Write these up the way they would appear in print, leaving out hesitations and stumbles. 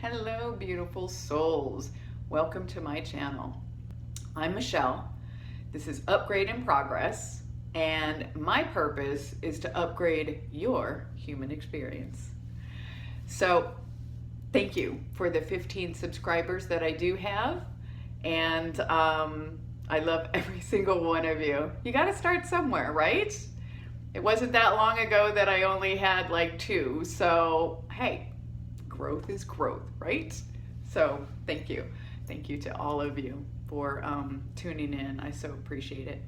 Hello, beautiful souls. Welcome to my channel. I'm Michelle. This is Upgrade in Progress, and my purpose is to upgrade your human experience. So, thank you for the 15 subscribers that I do have, and I love every single one of you. You got to start somewhere, right? It wasn't that long ago that I only had like 2, so hey, growth is growth, right? So thank you. Thank you to all of you for tuning in. I so appreciate it.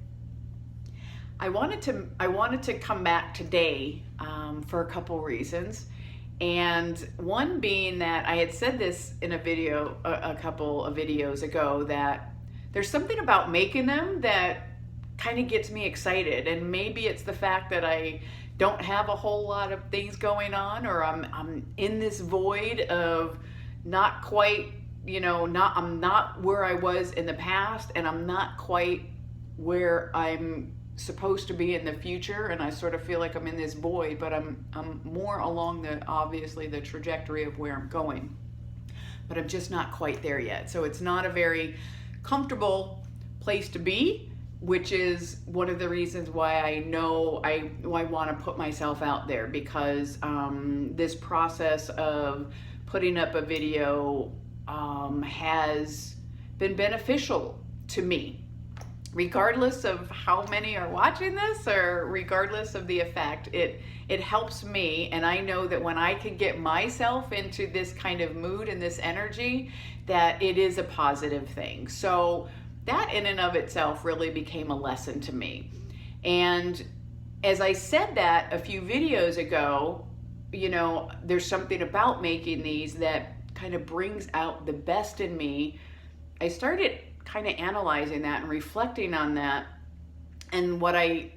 I wanted to come back today for a couple reasons. And one being that I had said this in a video a couple of videos ago, that there's something about making them that kind of gets me excited. And maybe it's the fact that I don't have a whole lot of things going on, or I'm in this void of not quite, I'm not where I was in the past, and I'm not quite where I'm supposed to be in the future, and I sort of feel like I'm in this void, but I'm more along obviously the trajectory of where I'm going, but I'm just not quite there yet. So it's not a very comfortable place to be, which is one of the reasons why I know I want to put myself out there, because this process of putting up a video has been beneficial to me, regardless of how many are watching this, or regardless of the effect. It helps me, and I know that when I can get myself into this kind of mood and this energy, that it is a positive thing. So that in and of itself really became a lesson to me. And as I said that a few videos ago, there's something about making these that kind of brings out the best in me. I started kind of analyzing that and reflecting on that. And what I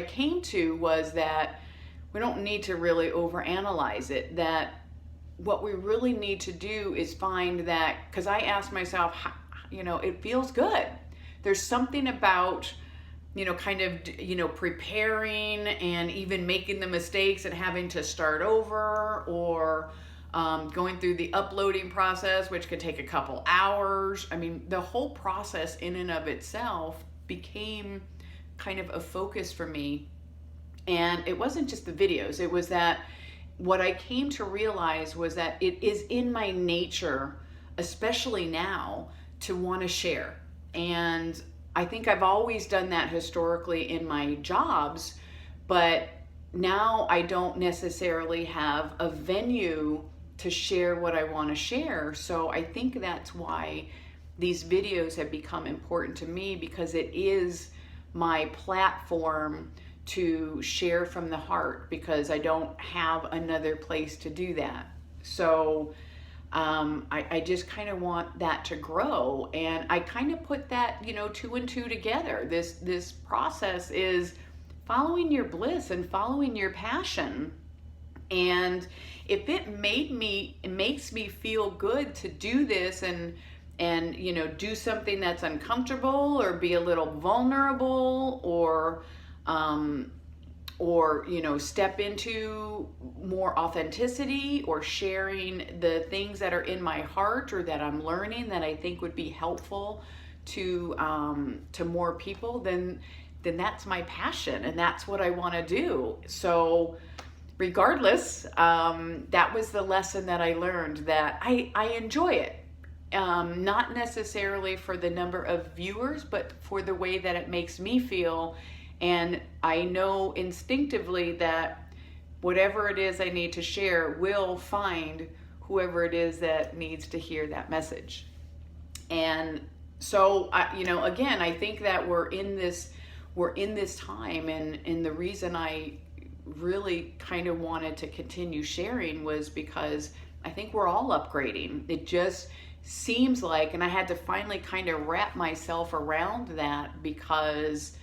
came to was that we don't need to really overanalyze it, that what we really need to do is find that, because I asked myself, it feels good. There's something about, preparing and even making the mistakes and having to start over, or going through the uploading process, which could take a couple hours. I mean, the whole process in and of itself became kind of a focus for me. And it wasn't just the videos. It was that what I came to realize was that it is in my nature, especially now, to want to share. And I think I've always done that historically in my jobs, but now I don't necessarily have a venue to share what I want to share. So I think that's why these videos have become important to me, because it is my platform to share from the heart, because I don't have another place to do that. So I just kind of want that to grow, and I kind of put that, 2 and 2 together. This process is following your bliss and following your passion. And if it makes me feel good to do this and do something that's uncomfortable, or be a little vulnerable, or step into more authenticity, or sharing the things that are in my heart or that I'm learning that I think would be helpful to more people, then that's my passion, and that's what I want to do. So regardless, that was the lesson that I learned, that I enjoy it. Not necessarily for the number of viewers, but for the way that it makes me feel. And I know instinctively that whatever it is I need to share will find whoever it is that needs to hear that message. And so, again, I think that we're in this time, and the reason I really kind of wanted to continue sharing was because I think we're all upgrading. It just seems like, and I had to finally kind of wrap myself around that, because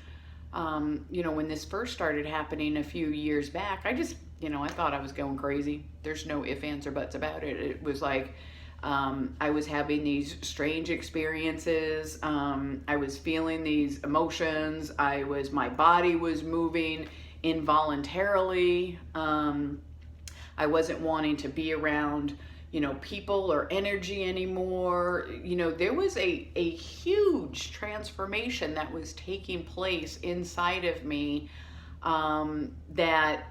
when this first started happening a few years back, I just, I thought I was going crazy. There's no ifs, ands, or buts about it. It was like, I was having these strange experiences. I was feeling these emotions. My body was moving involuntarily. I wasn't wanting to be around people or energy anymore. There was a huge transformation that was taking place inside of me, that,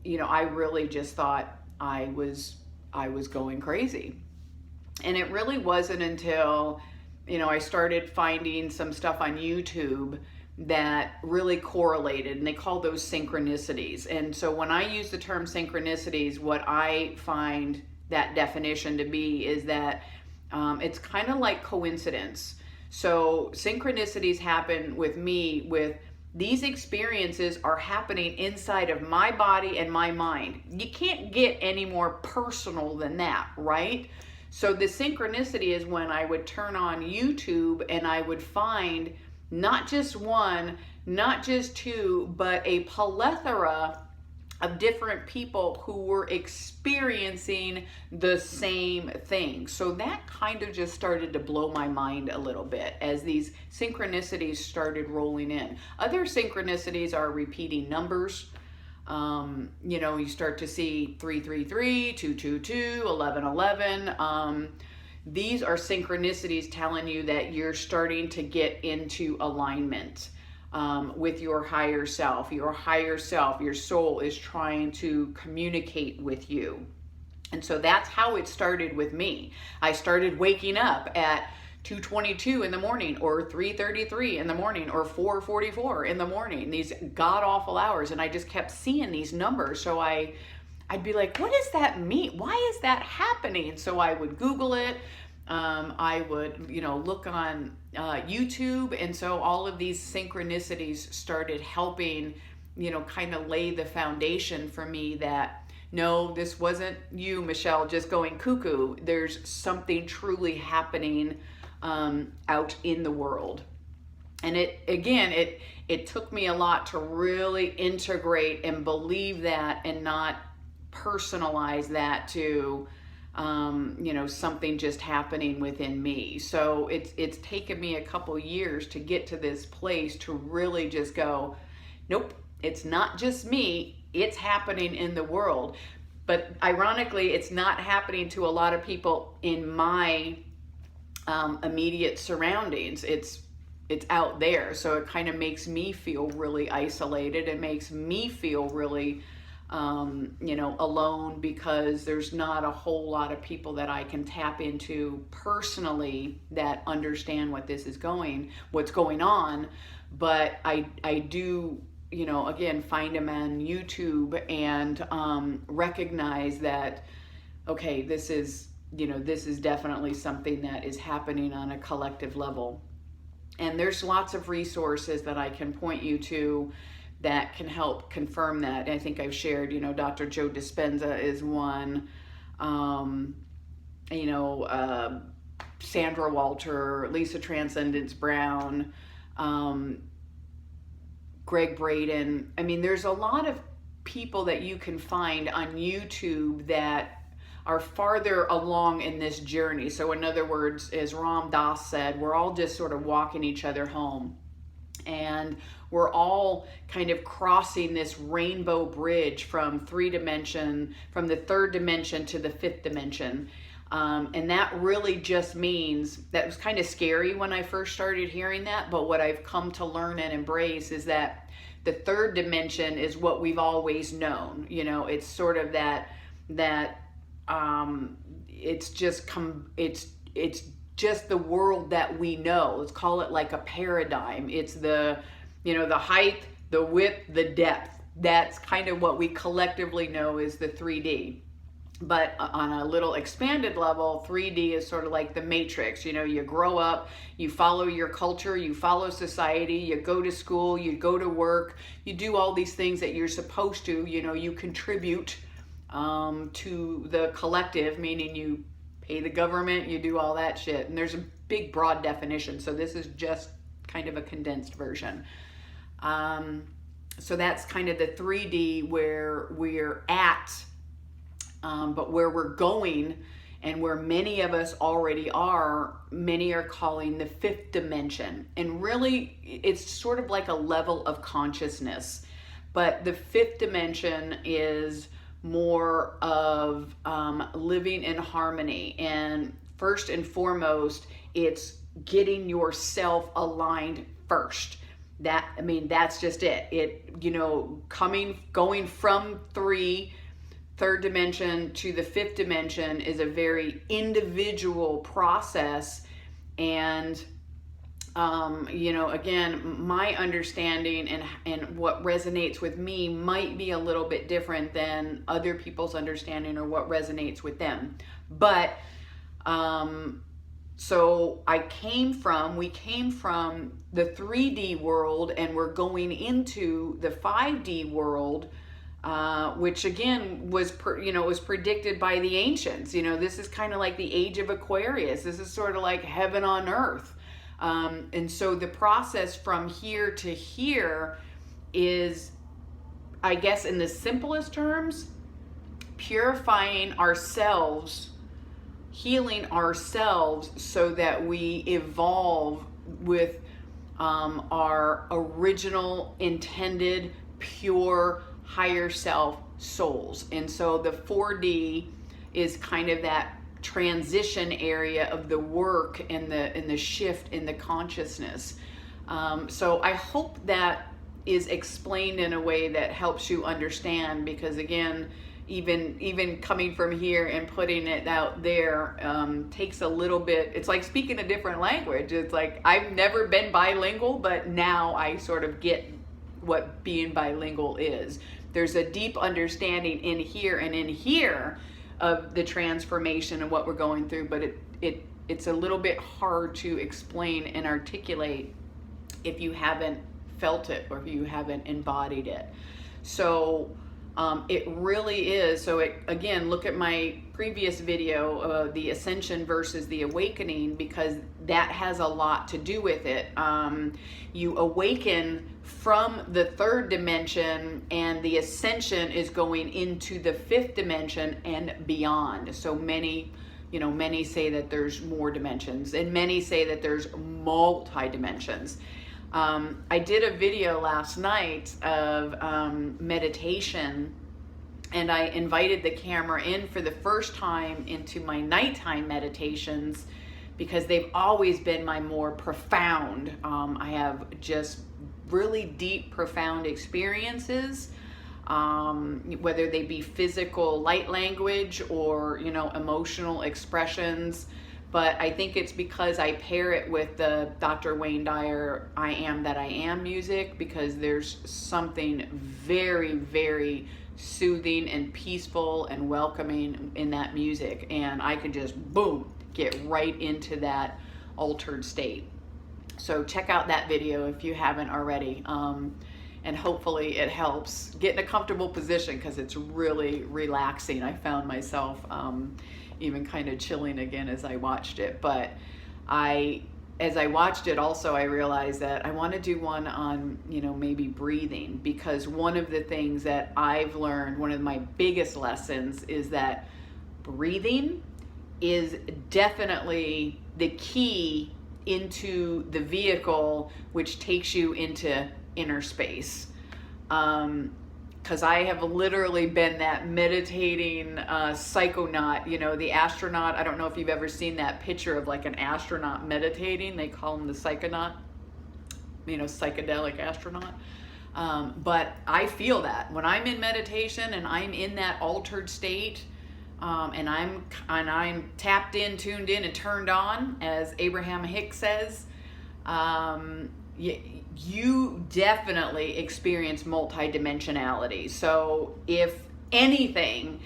I really just thought I was going crazy. And it really wasn't until, I started finding some stuff on YouTube that really correlated, and they call those synchronicities. And so when I use the term synchronicities, what I find that definition to be is that it's kind of like coincidence. So synchronicities happen with me with these experiences are happening inside of my body and my mind. You can't get any more personal than that, right? So the synchronicity is when I would turn on YouTube and I would find not just one, not just two, but a plethora of different people who were experiencing the same thing. So that kind of just started to blow my mind a little bit as these synchronicities started rolling in. Other synchronicities are repeating numbers. You start to see 333, 222, 1111. These are synchronicities telling you that you're starting to get into alignment with your higher self. Your higher self, your soul is trying to communicate with you. And so that's how it started with me. I started waking up at 2:22 in the morning, or 3:33 in the morning, or 4:44 in the morning, these god-awful hours. And I just kept seeing these numbers. So I'd be like, what does that mean? Why is that happening? So I would Google it. I would, look on YouTube. And so all of these synchronicities started helping, kind of lay the foundation for me that, no, this wasn't you, Michelle, just going cuckoo. There's something truly happening out in the world. And it took me a lot to really integrate and believe that and not personalize that to something just happening within me. So it's taken me a couple years to get to this place to really just go, nope, it's not just me, it's happening in the world. But ironically, it's not happening to a lot of people in my immediate surroundings. It's out there. So it kind of makes me feel really isolated. It makes me feel really alone, because there's not a whole lot of people that I can tap into personally that understand what's going on. But I do, again, find them on YouTube and recognize that, okay, this is definitely something that is happening on a collective level. And there's lots of resources that I can point you to that can help confirm that. I think I've shared, Dr. Joe Dispenza is one, Sandra Walter, Lisa Transcendence Brown, Greg Brayden. I mean, there's a lot of people that you can find on YouTube that are farther along in this journey. So in other words, as Ram Dass said, we're all just sort of walking each other home. And we're all kind of crossing this rainbow bridge from the third dimension to the fifth dimension. And that really just means, that was kind of scary when I first started hearing that, but what I've come to learn and embrace is that the third dimension is what we've always known. It's sort of that it's just the world that we know. Let's call it like a paradigm. It's the height, the width, the depth. That's kind of what we collectively know is the 3D. But on a little expanded level, 3D is sort of like the matrix. You grow up, you follow your culture, you follow society, you go to school, you go to work, you do all these things that you're supposed to. You contribute to the collective, meaning you pay the government, you do all that shit. And there's a big, broad definition. So this is just kind of a condensed version. So that's kind of the 3D where we're at, but where we're going and where many of us already are, many are calling the fifth dimension. And really, it's sort of like a level of consciousness. But the fifth dimension is more of living in harmony. And first and foremost, it's getting yourself aligned first. That's just it. Going from third dimension to the fifth dimension is a very individual process. And again, my understanding and what resonates with me might be a little bit different than other people's understanding or what resonates with them. But so we came from the 3D world, and we're going into the 5D world, which again was predicted by the ancients. This is kind of like the age of Aquarius. This is sort of like heaven on earth. And so the process from here to here is, I guess in the simplest terms, purifying ourselves, healing ourselves so that we evolve with our original intended pure higher self souls. And so the 4D is kind of that transition area of the work and the shift in the consciousness. So I hope that is explained in a way that helps you understand, because again, even coming from here and putting it out there takes a little bit. It's like speaking a different language. It's like I've never been bilingual, but now I sort of get what being bilingual is. There's a deep understanding in here and in here of the transformation and what we're going through, but it's a little bit hard to explain and articulate if you haven't felt it or if you haven't embodied it. So it really is. So again, look at my previous video, the ascension versus the awakening, because that has a lot to do with it. You awaken from the third dimension, and the ascension is going into the fifth dimension and beyond. So many say that there's more dimensions, and many say that there's multi-dimensions. I did a video last night of meditation, and I invited the camera in for the first time into my nighttime meditations, because they've always been my more profound. I have just really deep, profound experiences, whether they be physical light language or emotional expressions. But I think it's because I pair it with the Dr. Wayne Dyer I Am That I Am music, because there's something very, very soothing and peaceful and welcoming in that music. And I can just, boom, get right into that altered state. So check out that video if you haven't already. And hopefully it helps get in a comfortable position, because it's really relaxing. I found myself even kind of chilling again as I watched it. But as I watched it also, I realized that I want to do one on, maybe breathing, because one of the things that I've learned, one of my biggest lessons, is that breathing is definitely the key into the vehicle which takes you into inner space. Because I have literally been that meditating psychonaut, the astronaut. I don't know if you've ever seen that picture of like an astronaut meditating. They call him the psychonaut, psychedelic astronaut. But I feel that when I'm in meditation and I'm in that altered state, and I'm tapped in, tuned in, and turned on, as Abraham Hicks says, you definitely experience multidimensionality. So if anything,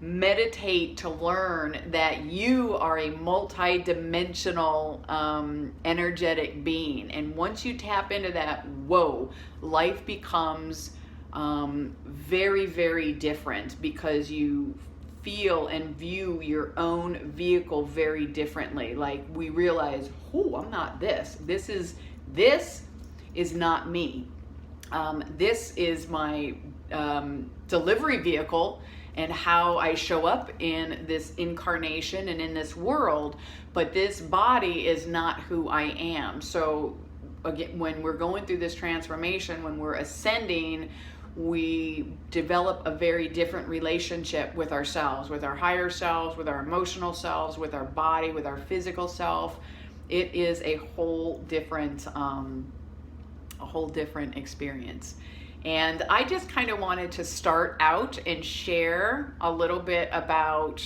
meditate to learn that you are a multidimensional energetic being. And once you tap into that, whoa, life becomes very, very different, because you feel and view your own vehicle very differently. Like we realize, oh, I'm not this. This is not me. This is my delivery vehicle and how I show up in this incarnation and in this world, but this body is not who I am. So again, when we're going through this transformation, when we're ascending, we develop a very different relationship with ourselves, with our higher selves, with our emotional selves, with our body, with our physical self. It is a whole different experience. And I just kind of wanted to start out and share a little bit about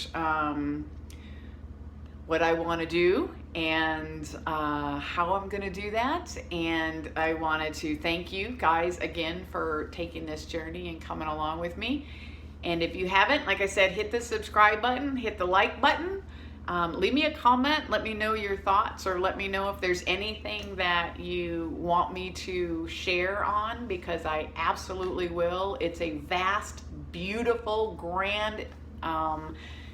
what I want to do and how I'm going to do that. And I wanted to thank you guys again for taking this journey and coming along with me. And if you haven't, like I said, hit the subscribe button, hit the like button, leave me a comment, let me know your thoughts, or let me know if there's anything that you want me to share on, because I absolutely will. It's a vast, beautiful, grand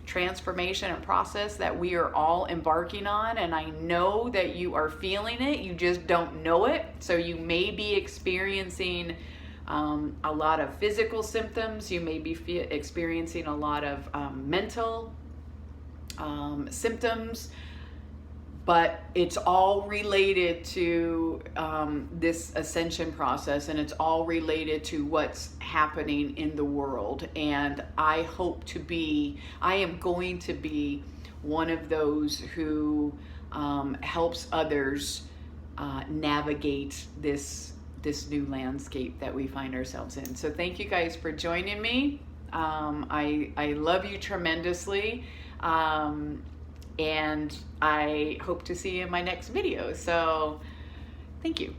transformation and process that we are all embarking on, and I know that you are feeling it, you just don't know it. So you may be experiencing a lot of physical symptoms, you may be experiencing a lot of mental symptoms, but it's all related to this ascension process, and it's all related to what's happening in the world. And I am going to be one of those who helps others navigate this new landscape that we find ourselves in. So thank you guys for joining me. I love you tremendously. And I hope to see you in my next video. So thank you.